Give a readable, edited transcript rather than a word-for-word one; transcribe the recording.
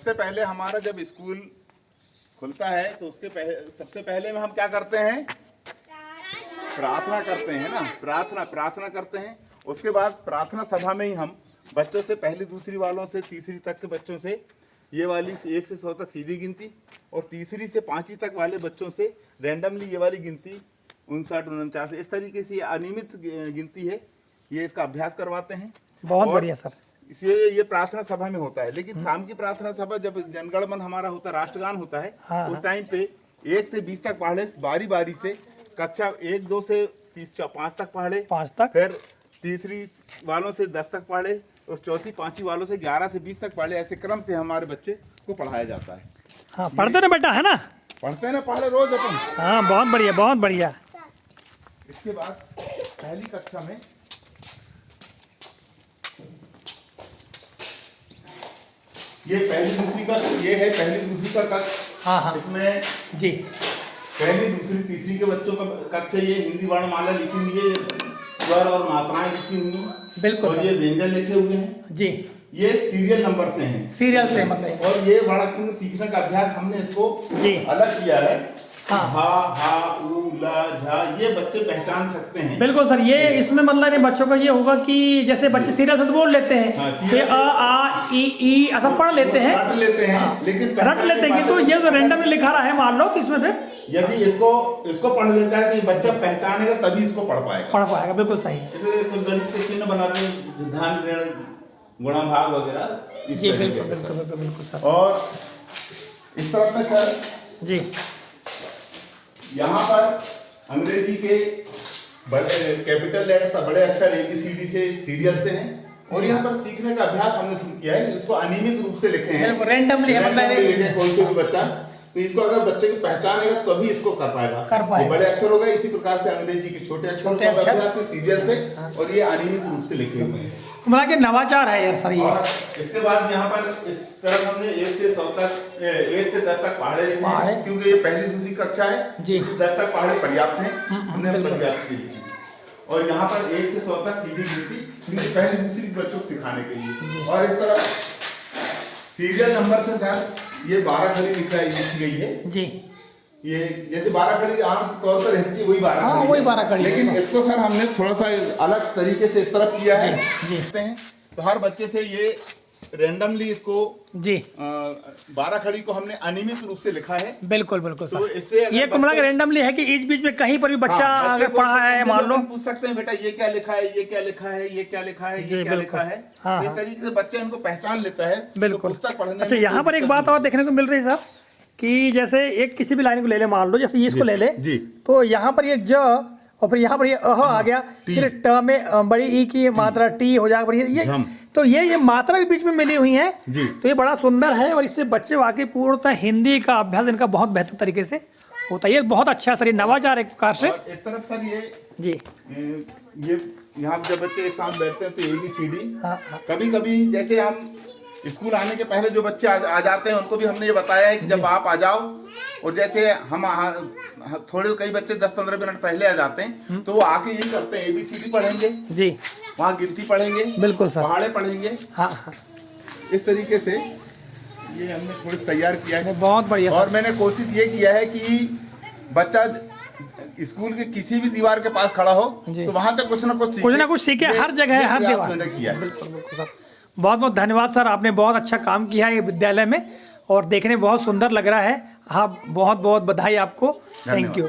सबसे पहले हमारा जब स्कूल खुलता है तो उसके सबसे पहले में हम क्या करते हैं? प्रार्थना करते हैं ना, प्रार्थना करते हैं। उसके बाद प्रार्थना सभा में ही हम बच्चों से, पहली दूसरी वालों से तीसरी तक के बच्चों से ये वाली 1 से 100 तक सीधी गिनती और तीसरी से 5वीं तक वाले बच्चों से रैंडमली ये वाली गिनती 59, 49, इस तरीके से अनियमित गिनती है, ये इसका अभ्यास करवाते हैं। बहुत बढ़िया सर। इसलिए ये प्रार्थना सभा में होता है। लेकिन शाम की प्रार्थना सभा जब जनगण मन हमारा होता है, राष्ट्रगान होता है, उस टाइम पे 1 से 20 तक पढ़े, बारी बारी से कक्षा 1, 2 से 5 तक पढ़े, 5 तक, फिर तीसरी वालों से 10 तक पढ़े और चौथी 5वीं वालों से 11 से 20 तक पढ़े। ऐसे क्रम से हमारे बच्चे को पढ़ाया जाता है। हाँ, पढ़ते ना बेटा, है ना? पढ़ते ना पहले रोज अपन। हाँ, बहुत बढ़िया, बहुत बढ़िया। इसके बाद पहली कक्षा में ये पहली दूसरी का, ये है पहली दूसरी का कक्ष। हाँ। इसमें जी पहली दूसरी तीसरी के बच्चों का कक्ष है। ये हिंदी वर्णमाला लिखी हुई है, स्वर और मात्राएं लिखी हुई हैं, बिल्कुल, और ये व्यंजन लिखे हुए हैं जी। ये सीरियल नंबर से हैं, सीरियल से मतलब। और ये वर्णाक्षर सीखने का अभ्यास हमने इसको जी अलग किया है। हाँ। हा, उ, ला, झा, ये बच्चे पहचान सकते हैं। बिल्कुल सर, ये इसमें मतलब ये बच्चों का ये होगा कि जैसे बच्चे सीरियल से तो बोल लेते हैं, हाँ, तो अ आ ई ऐसा पढ़ लेते हैं, रट लेते हैं, लेकिन रट लेते हैं। तो ये तो रैंडम में लिखा रहा है मान लो, तो इसमें फिर यदि इसको पढ़ लेता है तो ये बच्चा पहचानेगा, तभी इसको पढ़ पाएगा। बिल्कुल सही। जैसे कुछ गणित के चिन्ह बनाते हैं, ध्यान, ऋण, गुणा, भाग वगैरह। जी बिल्कुल सर। और इस तरफ में सर जी यहाँ पर अंग्रेजी के बड़े कैपिटल लेटर्स, बड़े अक्षर ABCD से सीरियल से हैं, और यहाँ पर सीखने का अभ्यास हमने शुरू किया है। इसको अनियमित रूप से लिखे हैं, रैंडमली कोई से भी बच्चा, तो इसको अगर बच्चे को पहचानेगा तभी इसको कर पाएगा। ये बड़े अक्षर होगा, इसी प्रकार से अंग्रेजी के छोटे अक्षर का अभ्यास है सीरियल से, और ये अनियमित रूप से लिखे हुए हैं। मतलब कि नवाचार है यार सर ये। और इसके बाद यहाँ पर इस तरफ हमने 1 से 100 तक, 1 से 10 तक पहाड़े लिखे हैं, क्योंकि ये पहली दूसरी कक्षा है जी। 10 तक पहाड़े पर्याप्त हैं, हमने पर्याप्त लिखी। और यहाँ पर 1 से 100 तक सीधी गिनती, क्योंकि पहली दूसरी बच्चों को सिखाने के लिए। और इस तरफ सीरियल नंबर से सर ये 12 खड़ी लिखी गई है जी। ये जैसे 12 खड़ी आम तौर पर रहती है, वही 12 खड़ी, लेकिन इसको सर हमने थोड़ा सा अलग तरीके से इस तरफ किया है जी। तो हर बच्चे से ये रैंडमली इसको जी 12 खड़ी को हमने अनियमित रूप से लिखा है। बिल्कुल तो इससे ये कुमला रैंडमली है कि बीच बीच में कहीं पर भी बच्चा अगर पढ़ा है, मान लो पूछ सकते हैं, बेटा ये क्या लिखा है, ये क्या लिखा है, ये क्या लिखा है, ये क्या लिखा है। इस तरीके से बच्चे इनको पहचान लेता है। बिल्कुल। अच्छा, यहाँ पर एक बात और देखने को मिल रही है साहब कि जैसे एक किसी भी लाइन को ले ले, मान लो जैसे इसको ले ले जी, तो यहाँ पर ये ज और फिर यहाँ पर ये अह आ गया, फिर ट में बड़ी ई की मात्रा टी हो जाएगा, ये तो ये मात्रा भी बीच में मिली हुई है जी। तो ये बड़ा सुंदर है, और इससे बच्चे वाकई पूर्णतः हिंदी का अभ्यास इनका बहुत बेहतर तरीके से होता है। ये बहुत अच्छा सर, ये नवाचार एक प्रकार से। इस तरफ सर ये जी, ये यहाँ जब बच्चे एक साथ बैठते हैं तो ABCD, कभी कभी जैसे हम स्कूल आने के पहले जो बच्चे आ जाते हैं उनको भी हमने ये बताया है कि जब आप आ जाओ, और जैसे हम थोड़े कई बच्चे 10-15 मिनट पहले आ जाते हैं, तो वो आके यही करते हैं, ABCD पढ़ेंगे जी, वहाँ गिनती पढ़ेंगे, बिल्कुल सर, पहाड़े पढ़ेंगे। हाँ, इस तरीके से ये हमने थोड़ी तैयार किया है। बहुत बढ़िया। और मैंने कोशिश ये किया है कि बच्चा स्कूल के किसी भी दीवार के पास खड़ा हो तो वहाँ से कुछ ना कुछ सीखे, हर जगह हर दीवार मैंने किया है। बिल्कुल सर, बहुत बहुत धन्यवाद सर, आपने बहुत अच्छा काम किया है ये विद्यालय में, और देखने में बहुत सुंदर लग रहा है। हाँ, बहुत बहुत बधाई आपको। Thank you.